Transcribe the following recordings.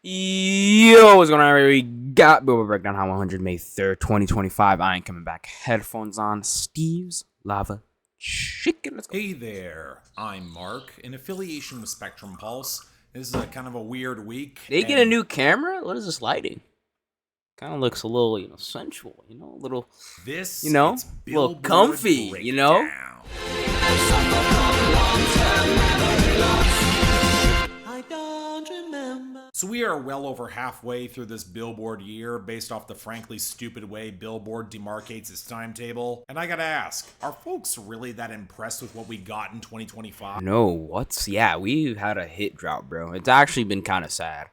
Yo, what's going on, everybody? We got Billboard Breakdown Hot 100, May 3rd, 2025. I ain't coming back. Headphones on. Steve's Lava Chicken. Let's go. Hey there, I'm Mark, in affiliation with Spectrum Pulse. This is a kind of a weird week. They get a new camera? What is this lighting? Kind of looks a little, sensual, a little, This, a little comfy, Breakdown. So we are well over halfway through this Billboard year based off the frankly stupid way Billboard demarcates its timetable. And I gotta ask, are folks really that impressed with what we got in 2025? No, we've had a hit drought, bro. It's actually been kind of sad.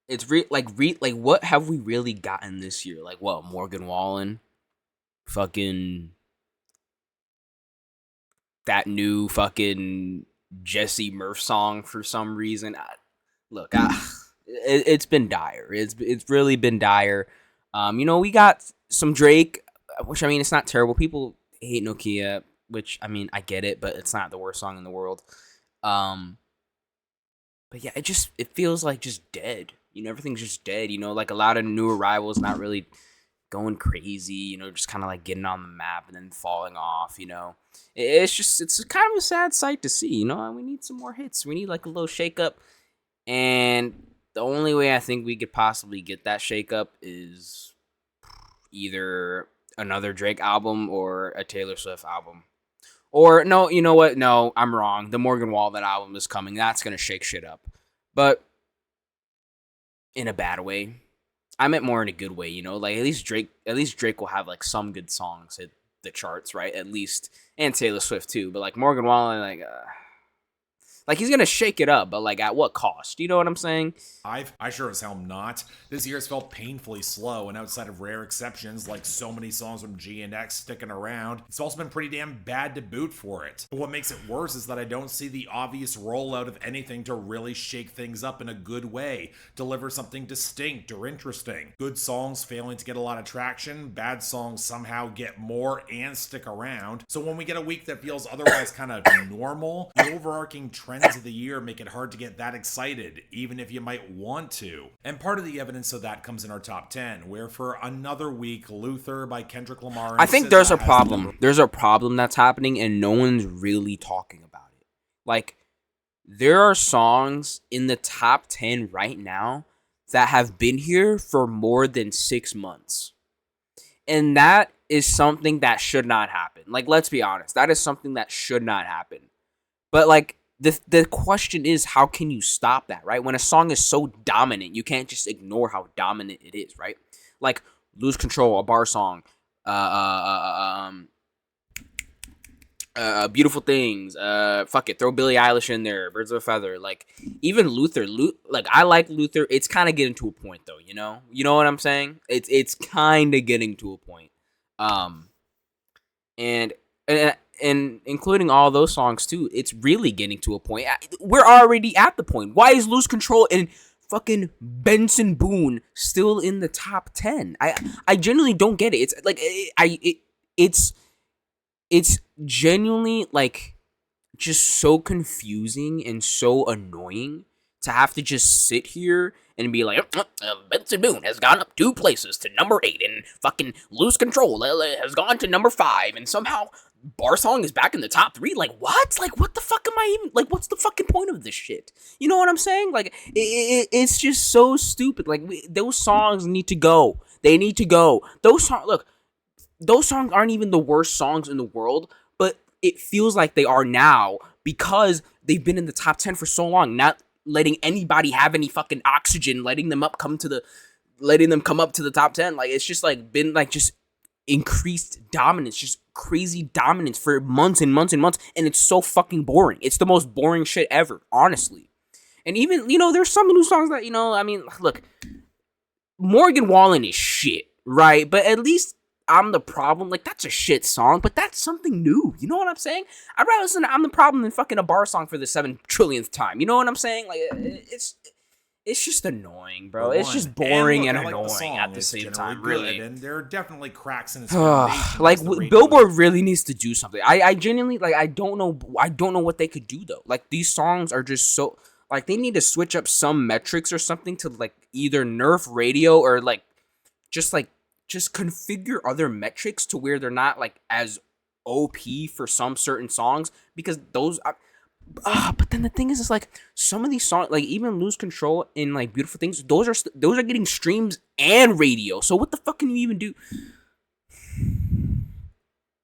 It's what have we really gotten this year? Like what? Morgan Wallen, fucking that new fucking Jesse Murph song for some reason. It's been dire. It's really been dire. We got some Drake, which it's not terrible. People hate Nokia, which I get it, but it's not the worst song in the world. But yeah, it feels like just dead. Everything's just dead. Like a lot of new arrivals not really going crazy, just kind of like getting on the map and then falling off, It's kind of a sad sight to see, We need some more hits. We need like a little shakeup. And the only way I think we could possibly get that shakeup is either another Drake album or a Taylor Swift album. Or, no, you know what? No, I'm wrong. The Morgan Wallen album is coming. That's going to shake shit up. But in a bad way. I meant more in a good way, Like at least Drake will have like some good songs hit the charts, right? At least, and Taylor Swift too. But like Morgan Wallen, like he's gonna shake it up, but like at what cost? You know what I'm saying? I sure as hell not. This year's felt painfully slow, and outside of rare exceptions like so many songs from G and X sticking around, it's also been pretty damn bad to boot for it. But what makes it worse is that I don't see the obvious rollout of anything to really shake things up in a good way, deliver something distinct or interesting. Good songs failing to get a lot of traction, bad songs somehow get more and stick around. So when we get a week that feels otherwise kind of normal, the overarching trends of the year make it hard to get that excited, even if you might want to. And part of the evidence of that comes in our top 10, where for another week, Luther by Kendrick Lamar and I think there's a problem. There's a problem that's happening and no one's really talking about it. Like, there are songs in the top 10 right now that have been here for more than 6 months. And that is something that should not happen. Like, let's be honest. That is something that should not happen. But, like, the question is, how can you stop that, right? When a song is so dominant, you can't just ignore how dominant it is, right? Like, Lose Control, a bar song, Beautiful Things, fuck it, throw Billie Eilish in there, Birds of a Feather, like, even Luther, I like Luther, it's kind of getting to a point, though, You know what I'm saying? It's kind of getting to a point, and including all those songs too, it's really getting to a point. We're already at the point. Why is Lose Control and fucking Benson Boone still in the top 10? I genuinely don't get it. It's like it's genuinely like just so confusing and so annoying to have to just sit here and be like, Benson Boone has gone up 2 places to number 8, and fucking Lose Control has gone to number 5, and somehow Bar Song is back in the top 3. Like, what? Like, what the fuck am I even, like, what's the fucking point of this shit? You know what I'm saying? Like, it's just so stupid. Like, those songs need to go. They need to go. Those songs aren't even the worst songs in the world, but it feels like they are now because they've been in the top 10 for so long, not letting anybody have any fucking oxygen, letting them come up to the top 10. Like, it's just like been like just increased dominance, just crazy dominance for months and months and months, and it's so fucking boring. It's the most boring shit ever, honestly. And even, there's some new songs that, look, Morgan Wallen is shit, right? But at least I'm the Problem, like, that's a shit song, but that's something new. You know what I'm saying? I'd rather listen to I'm the Problem than fucking a bar song for the 7 trillionth time. You know what I'm saying? Like, it's just annoying, bro. It's just boring and annoying at the same time, really. And there are definitely cracks in its foundation. Like, Billboard really needs to do something. I genuinely, like, I don't know what they could do, though. Like, these songs are just so, Like, they need to switch up some metrics or something to, like, either nerf radio or, like, just configure other metrics to where they're not, like, as OP for some certain songs. Because those... but then the thing is like, some of these songs, like, even Lose Control and, like, Beautiful Things, those are getting streams and radio. So what the fuck can you even do?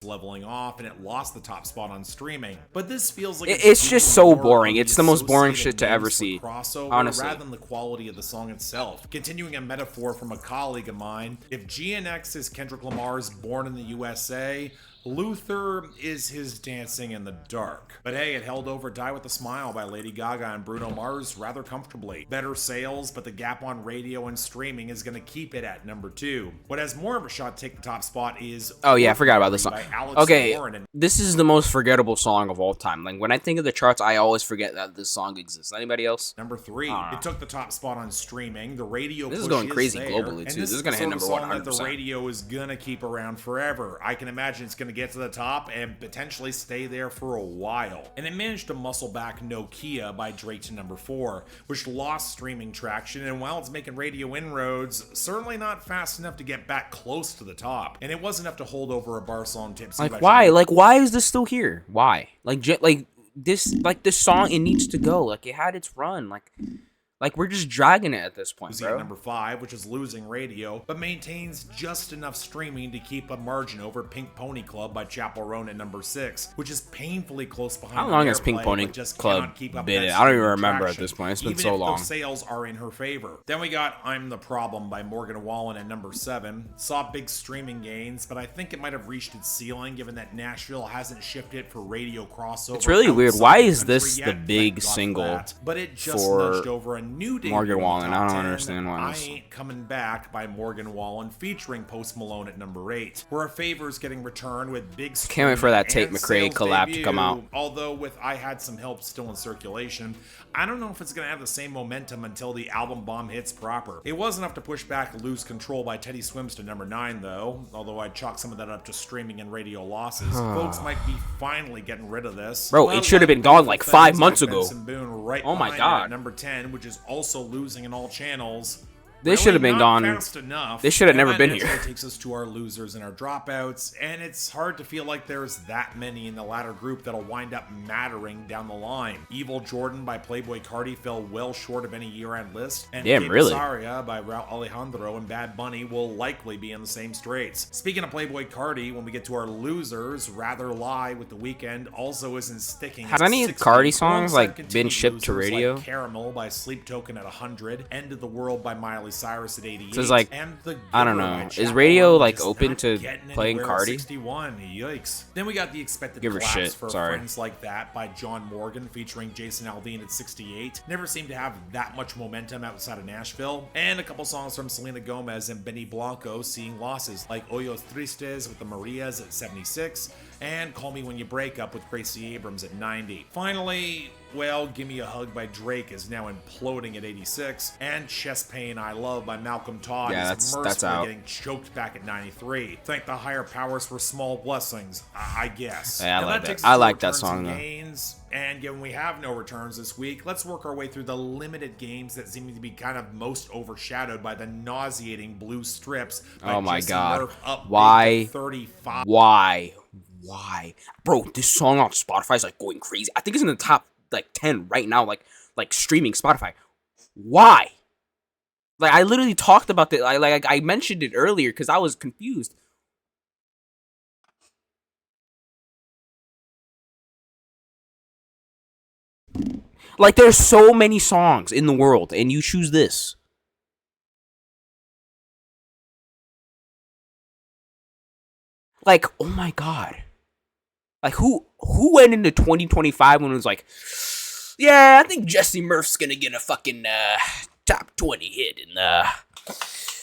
Leveling off, and it lost the top spot on streaming. But this feels like it's just so boring. It's the most boring shit to ever see, crossover, honestly, rather than the quality of the song itself. Continuing a metaphor from a colleague of mine, if GNX is Kendrick Lamar's Born in the USA, Luther is his Dancing in the Dark. But hey, it held over Die With a Smile by Lady Gaga and Bruno Mars rather comfortably. Better sales, but the gap on radio and streaming is going to keep it at number 2. What has more of a shot to take the top spot is... Oh yeah, I forgot about this song. Okay, Warren. this is the most forgettable song of all time. Like, when I think of the charts, I always forget that this song exists. Anybody else? Number 3. It took the top spot on streaming. The radio This push is going crazy there, globally, too. This is going to hit number 100%. That the radio is going to keep around forever. I can imagine it's going to get to the top and potentially stay there for a while. And it managed to muscle back Nokia by Drake to number 4, which lost streaming traction, and while it's making radio inroads, certainly not fast enough to get back close to the top. And it wasn't enough to hold over a Barcelona Tipsy. Like, why? Like, why is this still here? Why? This song, it needs to go. Like, it had its run. Like, we're just dragging it at this point, bro. At number 5, which is losing radio, but maintains just enough streaming to keep a margin over Pink Pony Club by Chappell Roan at number 6, which is painfully close behind. How long has Pink Pony Club been in? I don't even remember at this point. It's been so long. Even if those sales are in her favor. Then we got I'm the Problem by Morgan Wallen at number 7. Saw big streaming gains, but I think it might have reached its ceiling given that Nashville hasn't shifted for radio crossover. It's really weird. Why is this the big single but it just nudged over a new Morgan Wallen? I don't understand why. I Ain't Coming Back by Morgan Wallen featuring Post Malone at number 8. Where a favor's getting returned with big. Can't wait for that Tate McRae collab to come out. Although with I Had Some Help still in circulation, I don't know if it's gonna have the same momentum until the album bomb hits proper. It was enough to push back Lose Control by Teddy Swims to number 9 though, although I'd chalk some of that up to streaming and radio losses. Folks might be finally getting rid of this. Bro, it should have been gone like 5 months ago. Right, oh my god. Number 10, which is also losing in all channels. This should have been gone. This should have never been here. That takes us to our losers and our dropouts, and it's hard to feel like there's that many in the latter group that'll wind up mattering down the line. Evil Jordan by Playboy Carti fell well short of any year-end list, and damn, really? Saria by Raul Alejandro and Bad Bunny will likely be in the same straits. Speaking of Playboy Carti, when we get to our losers, Rather Lie with The Weeknd also isn't sticking. Has any Carti songs like been shipped to radio? Like Caramel by Sleep Token at 100, End of the World by Miley Cyrus at 88. So it's like, I don't know. Is radio like open to playing Carti? 61. Yikes. Then we got the expected Give her collapse shit. for Sorry. Friends Like That by John Morgan featuring Jason Aldean at 68. Never seemed to have that much momentum outside of Nashville. And a couple songs from Selena Gomez and Benny Blanco seeing losses like Hoyos Tristes with the Marias at 76 and Call Me When You Break Up with Gracie Abrams at 90. Finally, well, Gimme a Hug by Drake is now imploding at 86, and Chest Pain I Love by Malcolm Todd is mercifully getting choked back at 93. Thank the higher powers for small blessings, I guess. Yeah, I like that song though. And given we have no returns this week, let's work our way through the limited games that seem to be kind of most overshadowed by the nauseating blue strips. Oh my god. Why? 35. Why? Bro, this song on Spotify is like going crazy. I think it's in the top like 10 right now, like streaming Spotify. Why? Like, I literally talked about this. I mentioned it earlier because I was confused. Like, there's so many songs in the world, and you choose this. Like, oh my god. Like, who went into 2025 when it was like, yeah, I think Jesse Murph's gonna get a fucking top 20 hit in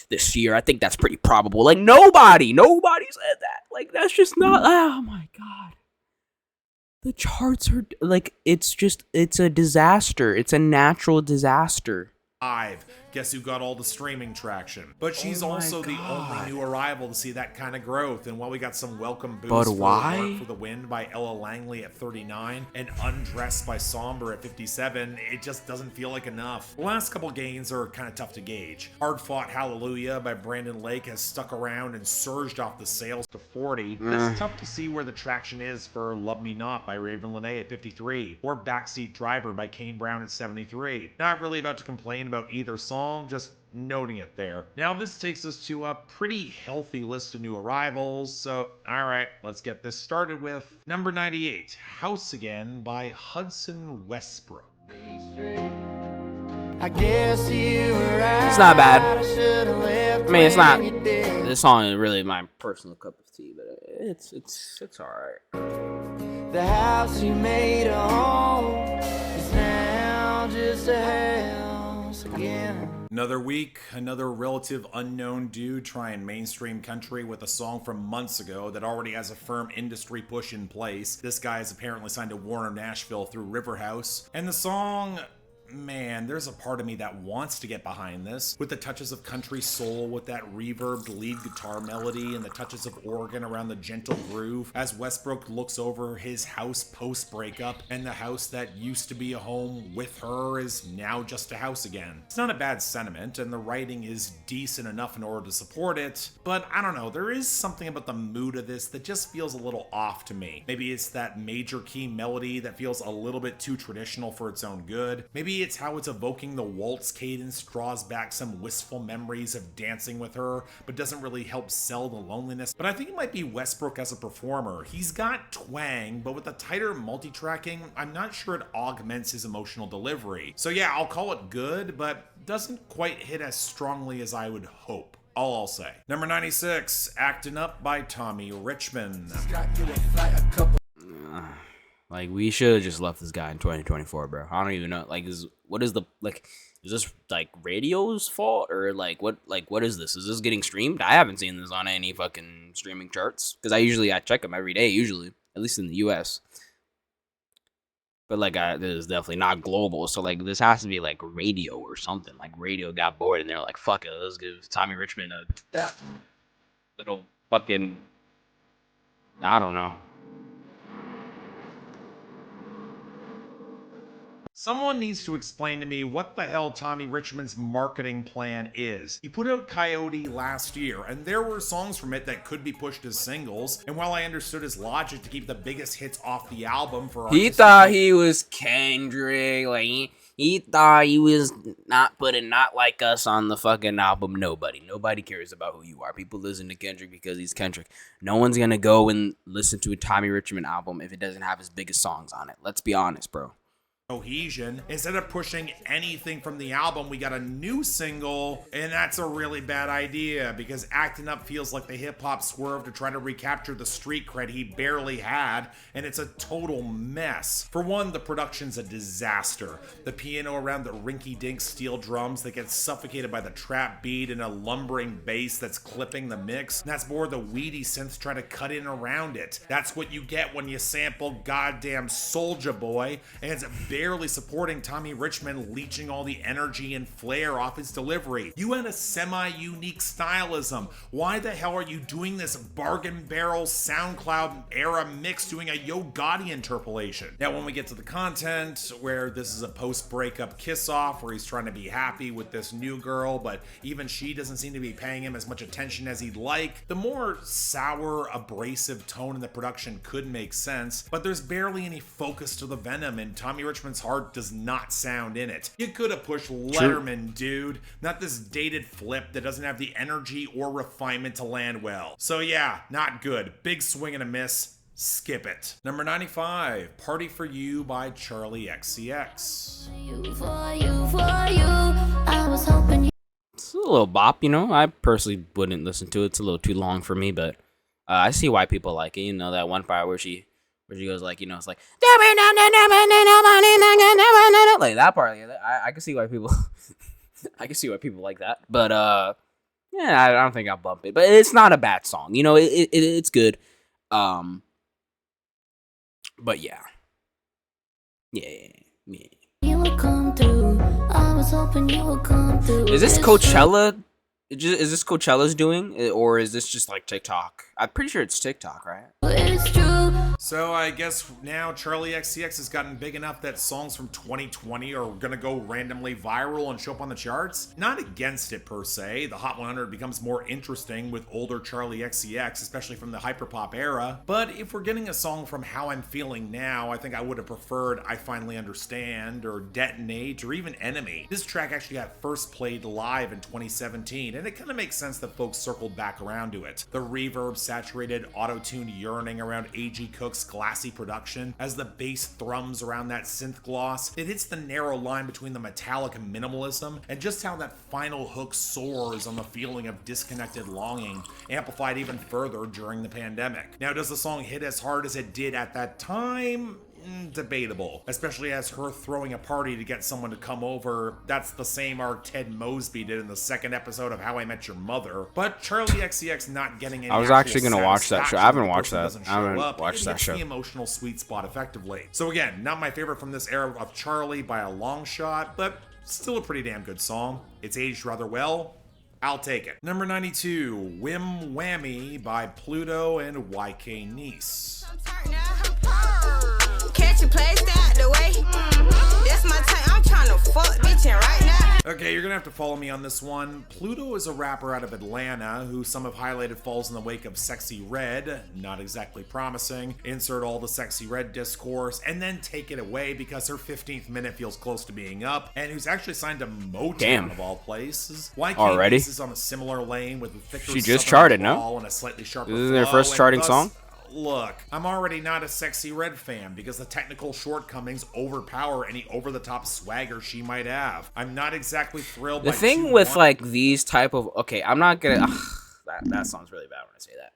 this year. I think that's pretty probable. Like, nobody said that. Like, that's just not. Oh my god. The charts are like, it's a disaster. It's a natural disaster. Guess who got all the streaming traction? But she's also the only new arrival to see that kind of growth. And while we got some welcome boosts But for why? Work for the Wind by Ella Langley at 39 and Undressed by Somber at 57, it just doesn't feel like enough. The last couple gains are kind of tough to gauge. Hard Fought Hallelujah by Brandon Lake has stuck around and surged off the sales to 40. It's tough to see where the traction is for Love Me Not by Raven Lene at 53, or Backseat Driver by Kane Brown at 73. Not really about to complain about either song, just noting it there. Now this takes us to a pretty healthy list of new arrivals, so alright, let's get this started with number 98, House Again by Hudson Westbrook. I guess you were right. It's not bad. I mean, it's not. This song is really my personal cup of tea, but it's alright. The house you made a home is now just a house again. Another week, another relative unknown dude trying mainstream country with a song from months ago that already has a firm industry push in place. This guy is apparently signed to Warner Nashville through Riverhouse, and the song... Man, there's a part of me that wants to get behind this, with the touches of country soul, with that reverbed lead guitar melody and the touches of organ around the gentle groove, as Westbrook looks over his house post-breakup, and the house that used to be a home with her is now just a house again. It's not a bad sentiment, and the writing is decent enough in order to support it, but I don't know, there is something about the mood of this that just feels a little off to me. Maybe it's that major key melody that feels a little bit too traditional for its own good. Maybe it's how it's evoking the waltz cadence draws back some wistful memories of dancing with her, but doesn't really help sell the loneliness. But I think it might be Westbrook as a performer. He's got twang, but with the tighter multi-tracking, I'm not sure it augments his emotional delivery. So yeah, I'll call it good, but doesn't quite hit as strongly as I would hope. All I'll say. Number 96, Actin' Up by Tommy Richmond. Like, we should have just left this guy in 2024, bro. I don't even know. Like, is this like radio's fault, or what is this? Is this getting streamed? I haven't seen this on any fucking streaming charts, because I check them every day, usually, at least in the US. But like, this is definitely not global, so like, this has to be like radio or something. Like, radio got bored and they're like, fuck it, let's give Tommy Richmond a little fucking, I don't know. Someone needs to explain to me what the hell Tommy Richmond's marketing plan is. He put out Coyote last year, and there were songs from it that could be pushed as singles, and while I understood his logic to keep the biggest hits off the album for He thought he was Kendrick, like, he thought he was not putting Not Like Us on the fucking album. Nobody cares about who you are. People listen to Kendrick because he's Kendrick. No one's gonna go and listen to a Tommy Richmond album if it doesn't have his biggest songs on it. Let's be honest, bro. cohesion. Instead of pushing anything from the album, we got a new single, and that's a really bad idea, because Actin' Up feels like the hip-hop swerve to try to recapture the street cred he barely had, and it's a total mess. For one, the production's a disaster. The piano around the rinky-dink steel drums that get suffocated by the trap beat and a lumbering bass that's clipping the mix, and that's more the weedy synths try to cut in around it. That's what you get when you sample goddamn Soulja Boy, and it's barely supporting Tommy Richmond leeching all the energy and flair off his delivery. You had a semi-unique stylism. Why the hell are you doing this bargain barrel SoundCloud era mix doing a Yo Gotti interpolation? Now when we get to the content, where this is a post-breakup kiss-off where he's trying to be happy with this new girl, but even she doesn't seem to be paying him as much attention as he'd like, the more sour, abrasive tone in the production could make sense, but there's barely any focus to the venom, and Tommy Richmond's heart does not sound in it. You could have pushed Letterman, dude, not this dated flip that doesn't have the energy or refinement to land well. So yeah, not good. Big swing and a miss. Skip it. Number 95, Party For You by Charlie XCX. It's a little bop, you know. I personally wouldn't listen to it. It's a little too long for me, but I see why people like it. You know, that one part where she goes like, you know, it's like that part. I can see why people I can see why people like that. But yeah, I don't think I'll bump it. But it's not a bad song. You know, it's good. But yeah. Yeah. You would come through. I was hoping you would come through. Is this Coachella? Is this Coachella's doing, or is this just like TikTok? I'm pretty sure it's TikTok, right? It's true. So I guess now Charlie XCX has gotten big enough that songs from 2020 are gonna go randomly viral and show up on the charts. Not against it per se. The Hot 100 becomes more interesting with older Charlie XCX, especially from the hyperpop era. But if we're getting a song from How I'm Feeling Now, I think I would have preferred I Finally Understand or Detonate or even Enemy. This track actually got first played live in 2017, and it kind of makes sense that folks circled back around to it. The reverb, saturated, auto-tuned yearning around A.G. Cook's glassy production, as the bass thrums around that synth gloss, it hits the narrow line between the metallic minimalism and just how that final hook soars on the feeling of disconnected longing, amplified even further during the pandemic. Now, does the song hit as hard as it did at that time? Debatable, especially as her throwing a party to get someone to come over. That's the same arc Ted Mosby did in the second episode of How I Met Your Mother. But Charlie XCX not getting any I was actually gonna watch that show. I haven't watched that. I haven't watched that show. The emotional sweet spot effectively. So again, not my favorite from this era of Charlie by a long shot, but still a pretty damn good song. It's aged rather well. I'll take it. Number 92, Whim Whammy by Pluto and YK Nice. Catch a place out the way. That's my type. I'm trying to fuck bitchin' right now. Okay, you're gonna have to follow me on this one. Pluto is a rapper out of Atlanta who some have highlighted falls in the wake of Sexy Red, not exactly promising. Insert all the Sexy Red discourse and then take it away because her 15th minute feels close to being up, and who's actually signed to Motown of all places. YK Already? is on a similar lane with a thicker She just southern charted, no? drawl and a slightly sharper This isn't their flow, first and charting thus, song? Look, I'm already not a Sexy Red fan because the technical shortcomings overpower any over-the-top swagger she might have. I'm not exactly thrilled The by thing with like these type of I'm not gonna that sounds really bad when I say that.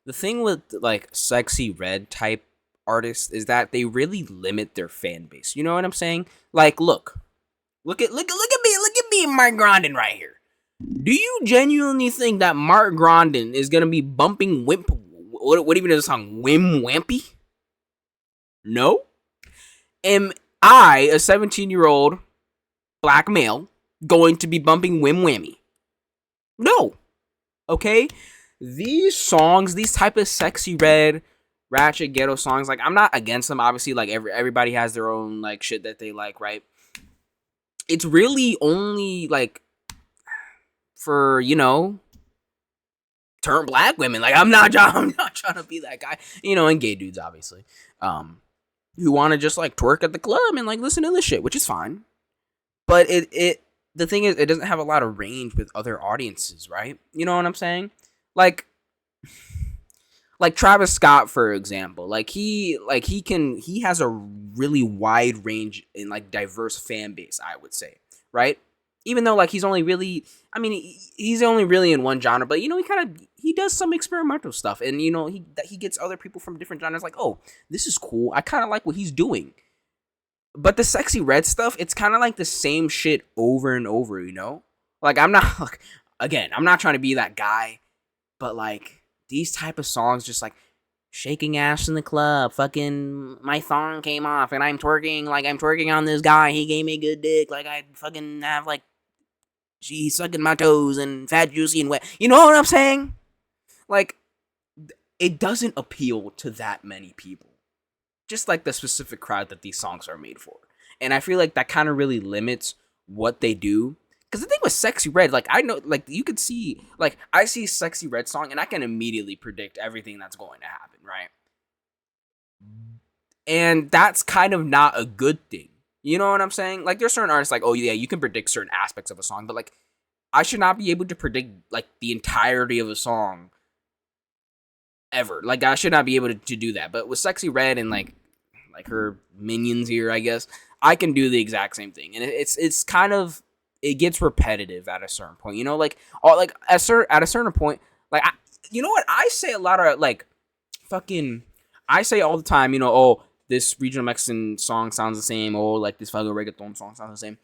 The thing with like Sexy Red type artists is that they really limit their fan base. You know what I'm saying? Like, look at me and Mark Grondin right here. Do you genuinely think that Mark Grondin is gonna be bumping what even is the song? Whim Wampy? No? Am I, a 17-year-old black male, going to be bumping Whim Whammy? No. Okay? These songs, these type of Sexy Red, ratchet ghetto songs, like, I'm not against them. Obviously, like, everybody has their own, like, shit that they like, right? It's really only, like, for, you know, turn black women. Like, I'm not trying to be that guy, you know, and gay dudes, obviously, who want to just like twerk at the club and like listen to this shit, which is fine. But the thing is, it doesn't have a lot of range with other audiences, right? You know what I'm saying? Like Travis Scott, for example, he has a really wide range and like diverse fan base, I would say, right? Even though, like, he's only really in one genre, but, you know, he does some experimental stuff, and, you know, he gets other people from different genres, like, oh, this is cool, I kind of like what he's doing. But the Sexy Red stuff, it's kind of like the same shit over and over, you know? Like, I'm not trying to be that guy, but, like, these type of songs just, like, shaking ass in the club, fucking, my thong came off, and I'm twerking on this guy, he gave me a good dick, like, I fucking have, like, she's sucking my toes and fat, juicy, and wet. You know what I'm saying? Like, it doesn't appeal to that many people. Just like the specific crowd that these songs are made for. And I feel like that kind of really limits what they do. Because the thing with Sexy Red, like, I know, like, you could see, like, I see Sexy Red song, and I can immediately predict everything that's going to happen, right? And that's kind of not a good thing. You know what I'm saying? Like, there's certain artists like, oh yeah, you can predict certain aspects of a song, but like, I should not be able to predict like the entirety of a song ever. Like, I should not be able to do that. But with Sexy Red and like her minions here, I guess, I can do the exact same thing. And it's kind of, it gets repetitive at a certain point. You know, like at a certain point, like, you know what? I say a lot of like I say all the time, you know, oh, this regional Mexican song sounds the same. Oh, like this fucking reggaeton song sounds the same.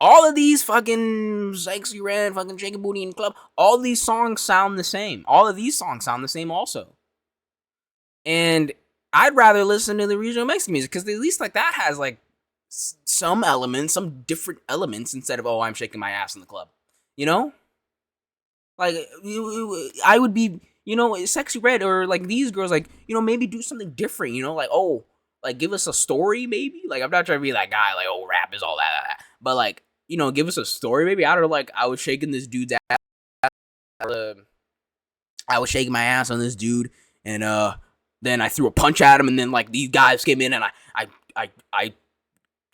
All of these fucking Sexy Red, fucking Shaking Booty in the Club, all these songs sound the same. All of these songs sound the same also. And I'd rather listen to the regional Mexican music because at least like that has like some elements, some different elements instead of, oh, I'm shaking my ass in the club. You know? Like, I would be, Sexy Red or like these girls, like, maybe do something different, like, oh, like give us a story, maybe. Like, I'm not trying to be that guy, like, oh, rap is all that. But like, give us a story, maybe. I don't know, like, I was shaking this dude's ass. I was shaking my ass on this dude, and then I threw a punch at him, and then like these guys came in, and I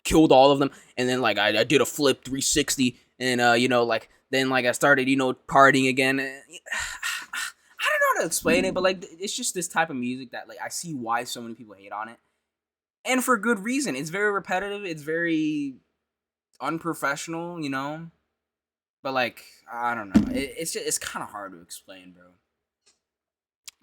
killed all of them, and then like I did a flip 360, and like then like I started partying again. I don't know how to explain it, but like it's just this type of music that like I see why so many people hate on it, and for good reason. It's very repetitive. It's very unprofessional, But like I don't know. It's kind of hard to explain, bro.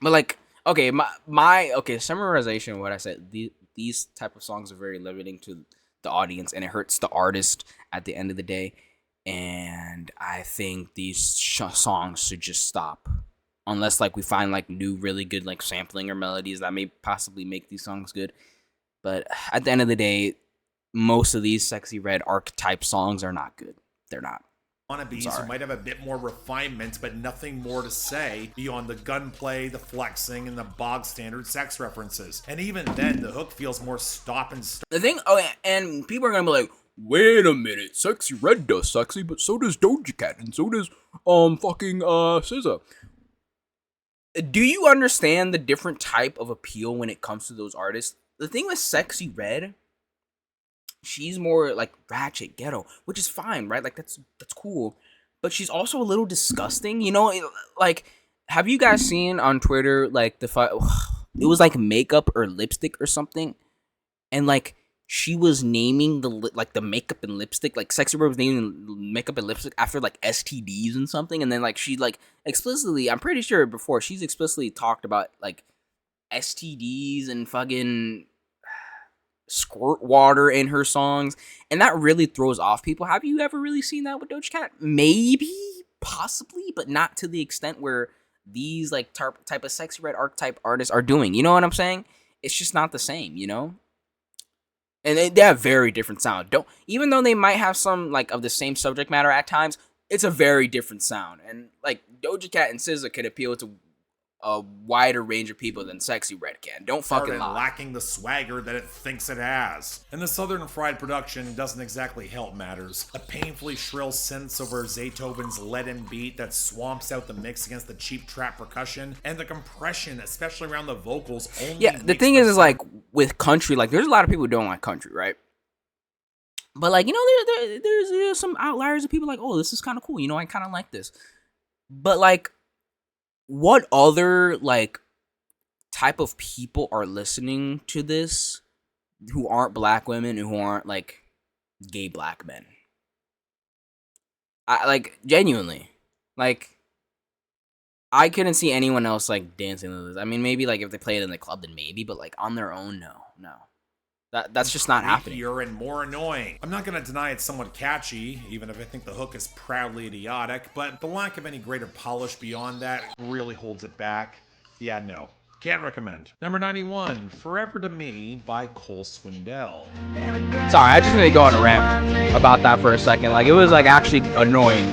But like okay, my summarization of what I said. These type of songs are very limiting to the audience, and it hurts the artist at the end of the day. And I think these songs should just stop, unless like we find like new really good like sampling or melodies that may possibly make these songs good. But at the end of the day, most of these Sexy Red archetype songs are not good. They're not. Wannabes who might have a bit more refinement, but nothing more to say beyond the gunplay, the flexing, and the bog standard sex references. And even then, the hook feels more stop and start. The thing, and people are gonna be like, wait a minute, Sexy Red does sexy, but so does Doja Cat, and so does fucking SZA. Do you understand the different type of appeal when it comes to those artists? The thing with Sexy Red, she's more like ratchet, ghetto, which is fine, right? Like that's cool, but she's also a little disgusting. Like have you guys seen on Twitter like it was like makeup or lipstick or something, and like she was naming the makeup and lipstick, like Sexy Red was naming makeup and lipstick after like STDs and something, and then like she like explicitly, I'm pretty sure before she's explicitly talked about like STDs and fucking squirt water in her songs, and that really throws off people. Have you ever really seen that with Doja Cat? Maybe, possibly, but not to the extent where these like type of Sexy Red archetype artists are doing. You know what I'm saying? It's just not the same, And they have very different sound. Even though they might have some like of the same subject matter at times, it's a very different sound. And like Doja Cat and SZA can appeal to a wider range of people than Sexy Red can. Don't fucking lie. Lacking the swagger that it thinks it has. And the Southern Fried production doesn't exactly help matters. The painfully shrill synths over Zaytoven's leaden beat that swamps out the mix against the cheap trap percussion, and the compression, especially around the vocals, only yeah, the thing is like with country, like there's a lot of people who don't like country, right? But like, there's some outliers of people like, oh, this is kind of cool. I kind of like this. But like, what other like type of people are listening to this who aren't black women and who aren't like gay black men? I like genuinely, like I couldn't see anyone else like dancing to this. I mean, maybe like if they play it in the club, then maybe, but like on their own, no. That's just not happening. And more annoying. I'm not going to deny it's somewhat catchy, even if I think the hook is proudly idiotic, but the lack of any greater polish beyond that really holds it back. Yeah, no. Can't recommend. Number 91, Forever to Me by Cole Swindell. Sorry, I just need to go on a rant about that for a second. Like, it was like actually annoying.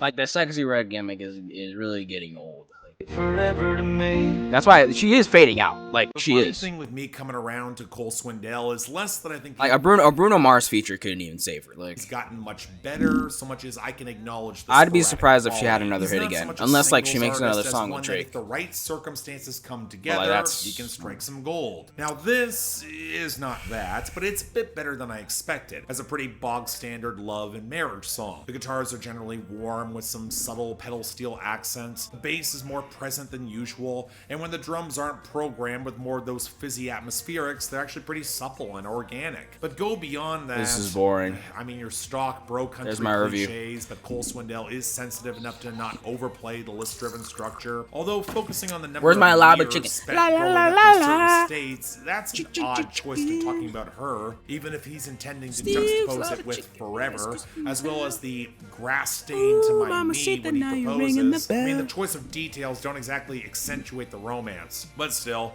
Like, the Sexy Red gimmick is really getting old. Forever to me. That's why she is fading out. Like she is. The thing with me coming around to Cole Swindell is less that I think like a Bruno Mars feature couldn't even save her. Like he's gotten much better, so much as I can acknowledge. I'd be surprised if she had another hit again, unless like she makes another song with Drake. If the right circumstances come together, he can strike some gold. Now this is not that, but it's a bit better than I expected. As a pretty bog standard love and marriage song. The guitars are generally warm with some subtle pedal steel accents. The bass is more present than usual, and when the drums aren't programmed with more of those fizzy atmospherics, they're actually pretty supple and organic. But go beyond that. This is boring. I mean, your stock bro country cliches, but Cole Swindell is sensitive enough to not overplay the list-driven structure. Although focusing on the number Where's my of lava chicken? spent growing up in certain states, that's an odd choice to talking about her, even if he's intending to juxtapose it with Forever, as well as the grass stain to my knee when he proposes. I mean, the choice of details don't exactly accentuate the romance, but still,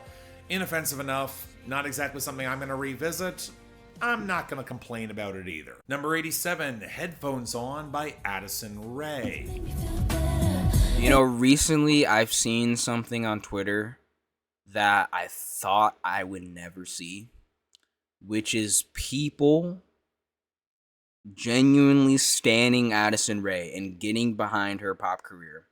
inoffensive enough, Not exactly something I'm going to revisit. I'm not going to complain about it either. Number 87, Headphones On by Addison Rae. You know, recently I've seen something on Twitter that I thought I would never see, which is people genuinely standing Addison Rae and getting behind her pop career.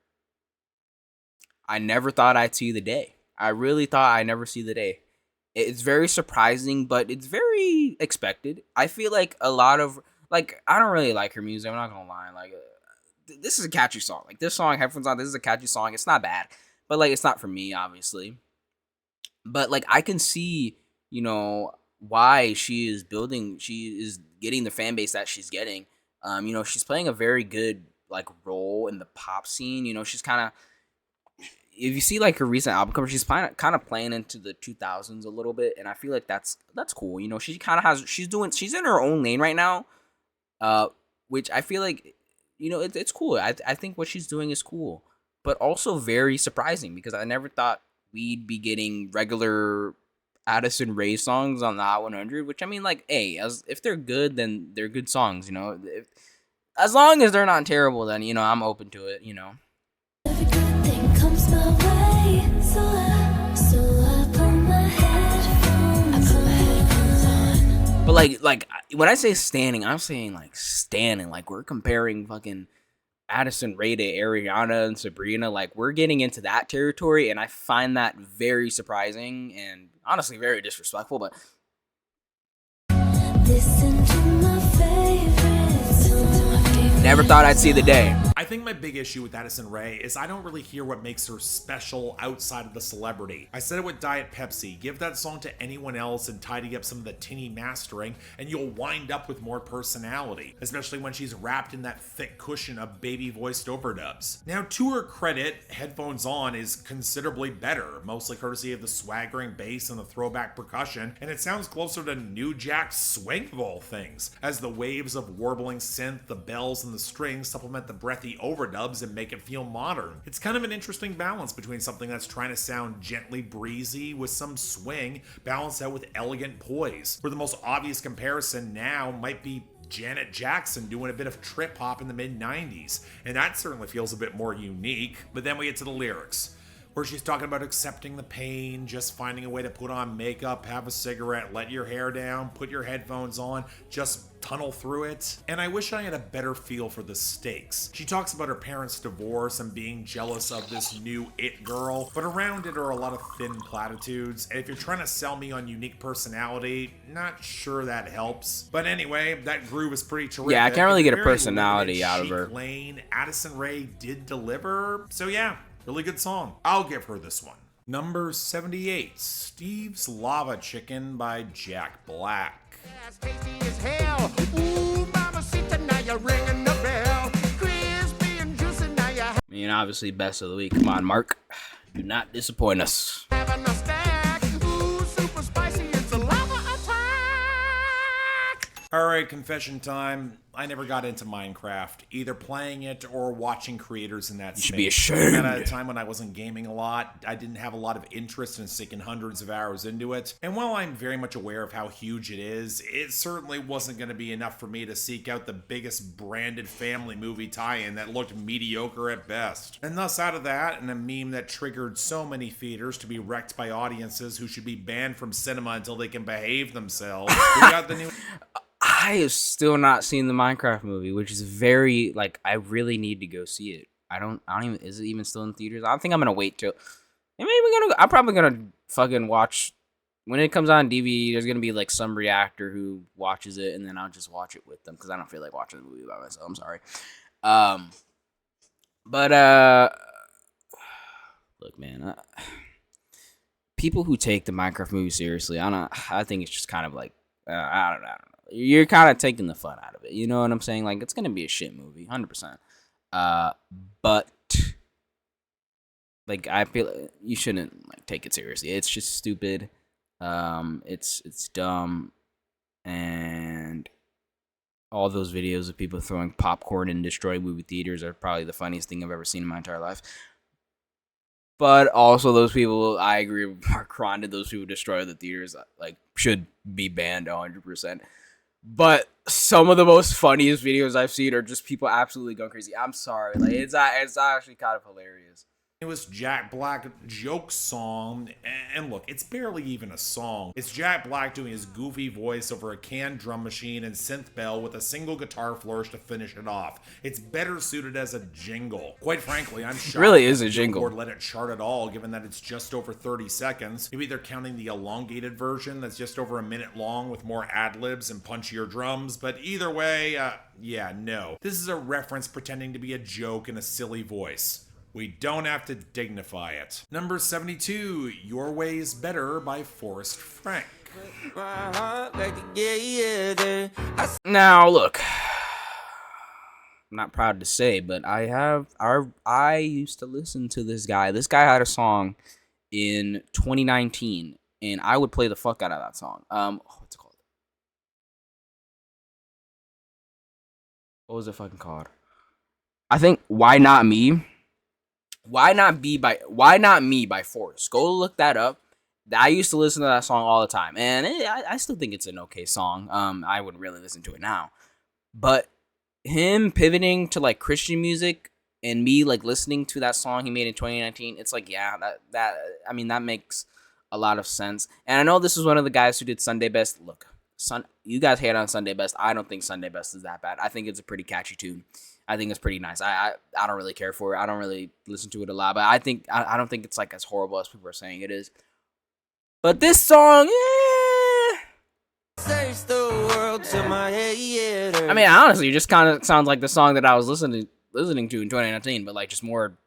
I never thought I'd see the day. I really thought I'd never see the day. It's very surprising, but it's very expected. I feel like a lot of, like, I don't really like her music. I'm not gonna lie. Like, this is a catchy song. Like, this song, Headphones On, this is a catchy song. It's not bad, but, like, it's not for me, obviously. But, like, I can see, you know, why she is getting the fan base that she's getting. You know, she's playing a very good, like, role in the pop scene. You know, she's kind of, if you see like her recent album cover, she's kind of playing into the 2000s a little bit, and I feel like that's cool. You know, she's in her own lane right now, which I feel like, you know, it's cool. I think what she's doing is cool, but also very surprising because I never thought we'd be getting regular Addison Rae songs on the Hot 100. Which, I mean, like, hey, if they're good, then they're good songs. You know, as long as they're not terrible, then, you know, I'm open to it. You know. But like when I say standing, I'm saying like standing. Like, we're comparing fucking Addison Rae to Ariana and Sabrina. Like, we're getting into that territory, and I find that very surprising and honestly very disrespectful. But listen to my favorites. Never thought I'd see the day. I think my big issue with Addison Rae is I don't really hear what makes her special outside of the celebrity. I said it with Diet Pepsi. Give that song to anyone else and tidy up some of the tinny mastering, and you'll wind up with more personality, especially when she's wrapped in that thick cushion of baby-voiced overdubs. Now, to her credit, Headphones On is considerably better, mostly courtesy of the swaggering bass and the throwback percussion, and it sounds closer to New Jack's swing of all things, as the waves of warbling synth, the bells, and the strings supplement the breathy overdubs and make it feel modern. It's kind of an interesting balance between something that's trying to sound gently breezy with some swing, balanced out with elegant poise, where the most obvious comparison now might be Janet Jackson doing a bit of trip hop in the mid-90s, and that certainly feels a bit more unique. But then we get to the lyrics, where she's talking about accepting the pain, just finding a way to put on makeup, have a cigarette, let your hair down, put your headphones on, just tunnel through it. And I wish I had a better feel for the stakes. She talks about her parents' divorce and being jealous of this new it girl, but around it are a lot of thin platitudes, and if you're trying to sell me on unique personality, not sure that helps. But anyway, that groove is pretty terrific. Yeah, I can't really get a personality out of her. Lane, Addison Rae did deliver, so yeah, really good song. I'll give her this one. Number 78, Steve's Lava Chicken by Jack Black. I mean, obviously, best of the week. Come on, Mark. Do not disappoint us. Alright, confession time. I never got into Minecraft, either playing it or watching creators in that space. You should be ashamed. At a time when I wasn't gaming a lot, I didn't have a lot of interest in sinking hundreds of hours into it. And while I'm very much aware of how huge it is, it certainly wasn't going to be enough for me to seek out the biggest branded family movie tie-in that looked mediocre at best. And thus, out of that, and a meme that triggered so many theaters to be wrecked by audiences who should be banned from cinema until they can behave themselves, we got the new... I have still not seen the Minecraft movie, which is very, like, I really need to go see it. I don't even, is it even still in theaters? I think I'm gonna wait till, I'm probably gonna fucking watch, when it comes on DVD, there's gonna be, like, some reactor who watches it, and then I'll just watch it with them, because I don't feel like watching the movie by myself, I'm sorry. Look, man, people who take the Minecraft movie seriously, I think it's just kind of like, I don't know. You're kind of taking the fun out of it. You know what I'm saying? Like, it's going to be a shit movie, 100%. But, like, I feel you shouldn't, like, take it seriously. It's just stupid. It's dumb. And all those videos of people throwing popcorn and destroying movie theaters are probably the funniest thing I've ever seen in my entire life. But also those people, I agree, are grinded. Those people destroy the theaters, like, should be banned 100%. But some of the most funniest videos I've seen are just people absolutely going crazy. I'm sorry, like, it's actually kind of hilarious. It was Jack Black joke song, and look, it's barely even a song. It's Jack Black doing his goofy voice over a canned drum machine and synth bell with a single guitar flourish to finish it off. It's better suited as a jingle. Quite frankly, I'm shocked. It really is a jingle. Billboard let it chart at all, given that it's just over 30 seconds. Maybe they're counting the elongated version that's just over a minute long with more ad-libs and punchier drums, but either way, yeah, no. This is a reference pretending to be a joke in a silly voice. We don't have to dignify it. Number 72, Your Way's Better by Forrest Frank. Now, look, I'm not proud to say, but I used to listen to this guy. This guy had a song in 2019, and I would play the fuck out of that song. What's it called? What was it fucking called? I think Why Not Me? Why Not Me by Forrest. Go look that up. I used to listen to that song all the time, and I still think it's an okay song. I wouldn't really listen to it now, but him pivoting to like Christian music and me like listening to that song he made in 2019, it's like, yeah, that makes a lot of sense. And I know this is one of the guys who did Sunday Best. Look, you guys hate on Sunday Best. I don't think Sunday Best is that bad. I think it's a pretty catchy tune. I think it's pretty nice. I don't really care for it. I don't really listen to it a lot, but I don't think it's like as horrible as people are saying it is. But this song, I mean, honestly, it just kind of sounds like the song that I was listening to in 2019, but like just more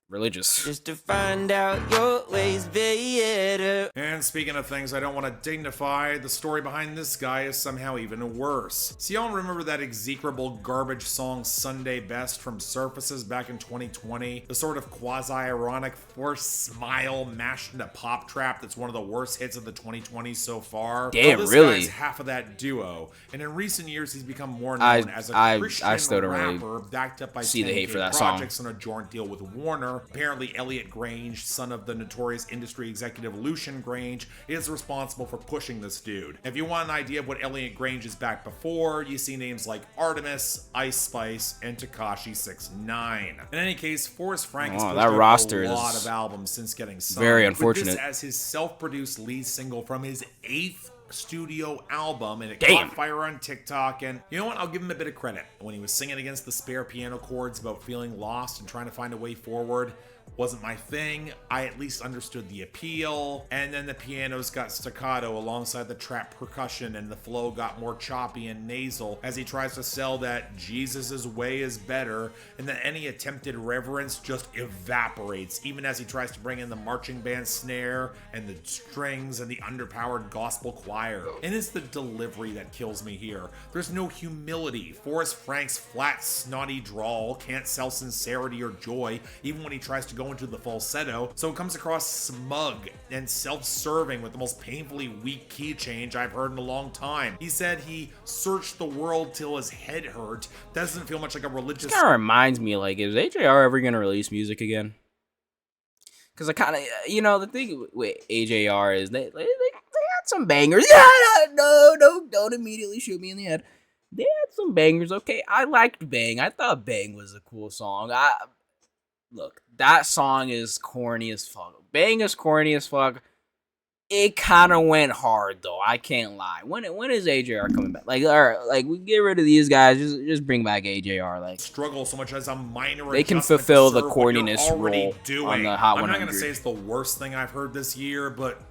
religious. Just to find out your ways better. And speaking of things I don't want to dignify, the story behind this guy is somehow even worse. So y'all remember that execrable garbage song Sunday Best from Surfaces back in 2020? The sort of quasi-ironic forced smile mashed into pop trap that's one of the worst hits of the 2020s so far. Damn, well, this really? guy's half of that duo, and in recent years he's become more known as a Christian still don't rapper backed up by see the hate for that projects song. on a joint deal with Warner. Apparently, Elliot Grange, son of the notorious industry executive Lucian Grange, is responsible for pushing this dude. If you want an idea of what Elliot Grange is back before, you see names like Artemis, Ice Spice, and Tekashi 6ix9ine. In any case, Forrest Frank has pushed that out roster a lot is of albums since getting signed. very with unfortunate. this as his self-produced lead single from his 8th studio album, and it Damn. caught fire on TikTok. And you know what, I'll give him a bit of credit. When he was singing against the spare piano chords about feeling lost and trying to find a way forward, wasn't my thing. I at least understood the appeal, and then the pianos got staccato alongside the trap percussion, and the flow got more choppy and nasal as he tries to sell that Jesus's way is better, and that any attempted reverence just evaporates, even as he tries to bring in the marching band snare and the strings and the underpowered gospel choir. And it's the delivery that kills me here. There's no humility. Forrest Frank's flat, snotty drawl can't sell sincerity or joy, even when he tries to go into the falsetto, so it comes across smug and self-serving with the most painfully weak key change I've heard in a long time. He said he searched the world till his head hurt. Doesn't feel much like a religious... This kind of reminds me, like, is AJR ever going to release music again? Because I kind of, the thing with AJR is they had some bangers. Yeah, no, don't immediately shoot me in the head. They had some bangers, okay? I liked Bang. I thought Bang was a cool song. Look, that song is corny as fuck. Bang is corny as fuck. It kind of went hard though. I can't lie. When is AJR coming back? Like, all right, like we get rid of these guys. Just bring back AJR. Like, struggle so much as a minor. They can fulfill the corniness role on the Hot 100. I'm not gonna say it's the worst thing I've heard this year, but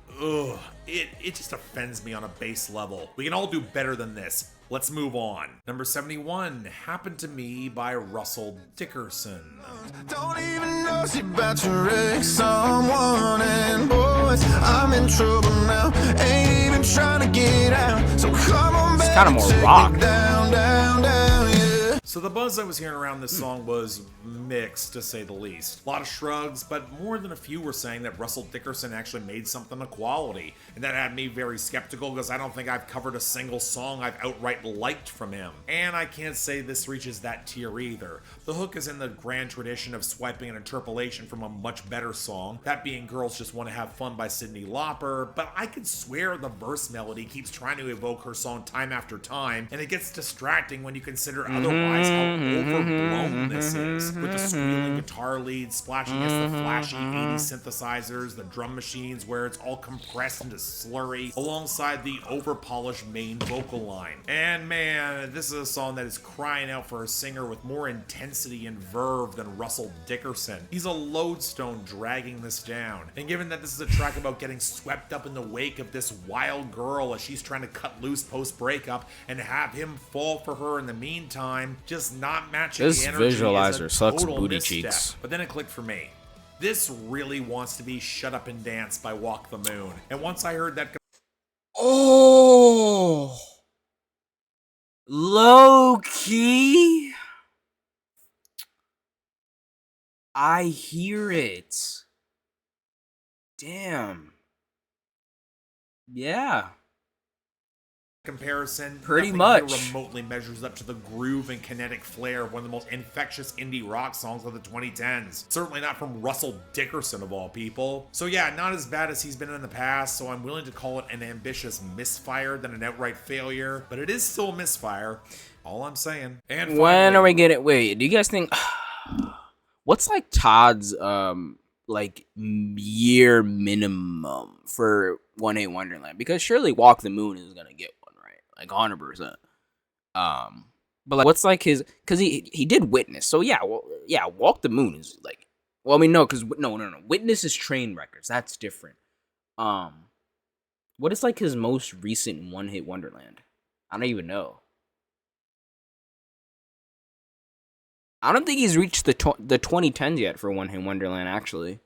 it just offends me on a base level. We can all do better than this. Let's move on. Number 71, Happened to Me by Russell Dickerson. Don't even know she about to wreck someone, and boys, I'm in trouble now. Ain't even trying to get out. So come on back. It's kind of more rock. Down, yeah. So the buzz I was hearing around this song was mixed, to say the least. A lot of shrugs, but more than a few were saying that Russell Dickerson actually made something of quality. And that had me very skeptical, because I don't think I've covered a single song I've outright liked from him. And I can't say this reaches that tier either. The hook is in the grand tradition of swiping an interpolation from a much better song, that being Girls Just Want to Have Fun by Cyndi Lauper, but I could swear the verse melody keeps trying to evoke her song time after time, and it gets distracting when you consider otherwise how overblown this is, with the squealing guitar lead splashing against the flashy 80s synthesizers, the drum machines where it's all compressed into slurry, alongside the over-polished main vocal line. And man, this is a song that is crying out for a singer with more intensity and verve than Russell Dickerson. He's a lodestone dragging this down. And given that this is a track about getting swept up in the wake of this wild girl as she's trying to cut loose post-breakup and have him fall for her in the meantime, just not matching This the energy visualizer is a sucks total booty misstep. cheeks. But then it clicked for me. This really wants to be Shut Up and Dance by Walk the Moon. And once I heard that, Oh, low key, I hear it. Damn. Yeah. comparison, Pretty nothing here much. remotely measures up to the groove and kinetic flair of one of the most infectious indie rock songs of the 2010s. Certainly not from Russell Dickerson of all people. So yeah, not as bad as he's been in the past, so I'm willing to call it an ambitious misfire than an outright failure, but it is still a misfire. All I'm saying. And When are finally, we getting? Wait, do you guys think? What's like Todd's like year minimum for One Hit Wonderland? Because surely Walk the Moon is gonna get one, right? Like 100%. But like, what's like his? Because he did Witness, so yeah, well, yeah, Walk the Moon is like. Well, I mean, no, because no. Witness is Train Records. That's different. What is like his most recent One Hit Wonderland? I don't even know. I don't think he's reached the 2010s yet for One Hit Wonderland, actually.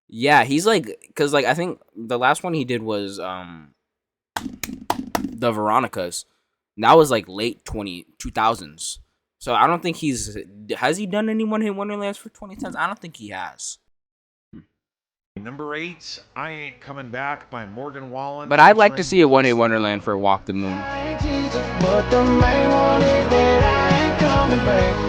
Yeah, he's like, because like I think the last one he did was the Veronicas. And that was like late 2000s. So I don't think has he done any One Hit Wonderlands for 2010s? I don't think he has. number 8, I Ain't Coming Back by Morgan Wallen. But I'd like to see a One Hit Wonderland for Walk the Moon. But the main one is that I ain't coming back.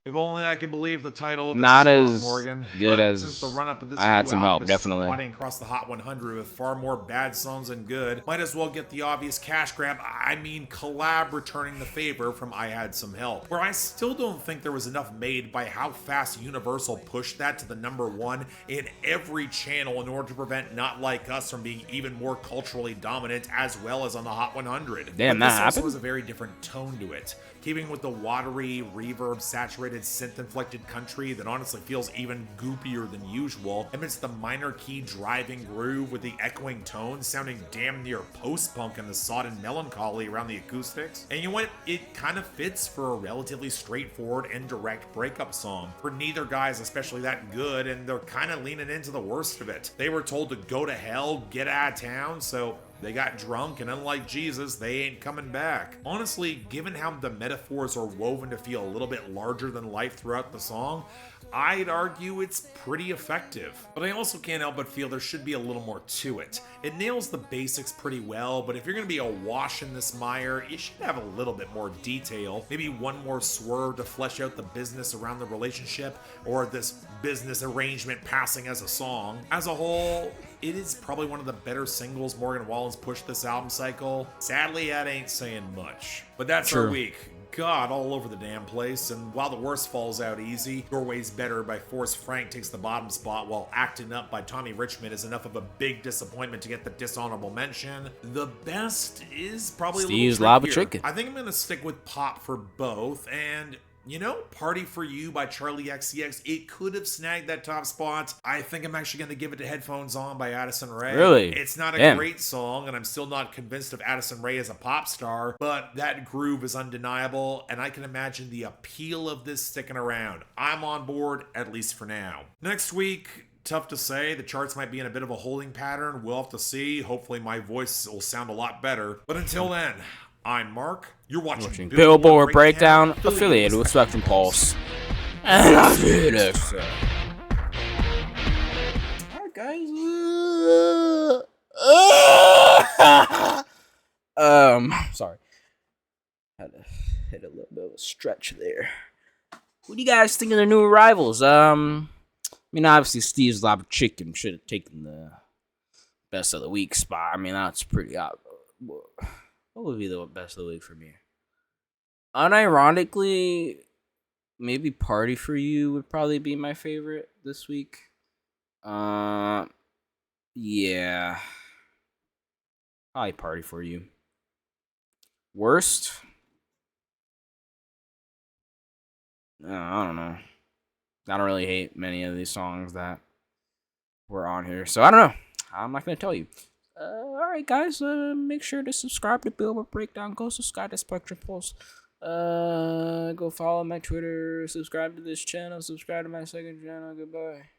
If only I could believe the title of this Not song, as Morgan. good But as since the run-up of this I had new some album help, is definitely. sliding across the Hot 100 with far more bad songs than good, might as well get the obvious cash grab, I mean collab returning the favor from I Had Some Help, where I still don't think there was enough made by how fast Universal pushed that to the number 1 in every channel in order to prevent Not Like Us from being even more culturally dominant as well as on the Hot 100. Damn, but that this also happened? has a very different tone to it, keeping with the watery, reverb-saturated, synth-inflected country that honestly feels even goopier than usual, amidst the minor key driving groove with the echoing tones sounding damn near post-punk and the sodden melancholy around the acoustics. And you know what? It kind of fits for a relatively straightforward and direct breakup song, for neither guy is especially that good, and they're kind of leaning into the worst of it. They were told to go to hell, get out of town, so they got drunk, and unlike Jesus, they ain't coming back. Honestly, given how the metaphors are woven to feel a little bit larger than life throughout the song, I'd argue it's pretty effective. But I also can't help but feel there should be a little more to it. It nails the basics pretty well, but if you're gonna be awash in this mire, you should have a little bit more detail. Maybe one more swerve to flesh out the business around the relationship, or this business arrangement passing as a song. As a whole, it is probably one of the better singles Morgan Wallen's pushed this album cycle. Sadly, that ain't saying much. But that's our week. God, all over the damn place, and while the worst falls out easy, Your Way's Better by Forrest Frank takes the bottom spot, while Acting Up by Tommy Richmond is enough of a big disappointment to get the dishonorable mention. The best is probably Steve's a little Lava trickier. Chicken. I think I'm gonna stick with Pop for both, and you know, Party For You by Charlie XCX, it could have snagged that top spot. I think I'm actually going to give it to Headphones On by Addison Rae. Really? It's not a Damn. great song, and I'm still not convinced of Addison Rae as a pop star, but that groove is undeniable, and I can imagine the appeal of this sticking around. I'm on board, at least for now. Next week, Tough to say. The charts might be in a bit of a holding pattern. We'll have to see. Hopefully my voice will sound a lot better. But until then, I'm Mark. You're watching Billboard Breakdown, affiliated with Spectrum Pulse. And I'll see you next time. Alright, guys. Sorry. Had to hit a little bit of a stretch there. What do you guys think of the new arrivals? I mean, obviously, Steve's Lab Chicken should have taken the best of the week spot. I mean, that's pretty obvious. What would be the best of the week for me? Unironically, maybe Party for You would probably be my favorite this week. Yeah. Probably Party for You. Worst? I don't know. I don't really hate many of these songs that were on here, so I don't know. I'm not gonna tell you. Alright, guys. Make sure to subscribe to Billboard Breakdown. Go subscribe to Spectrum Pulse. Go follow my Twitter. Subscribe to this channel. Subscribe to my second channel. Goodbye.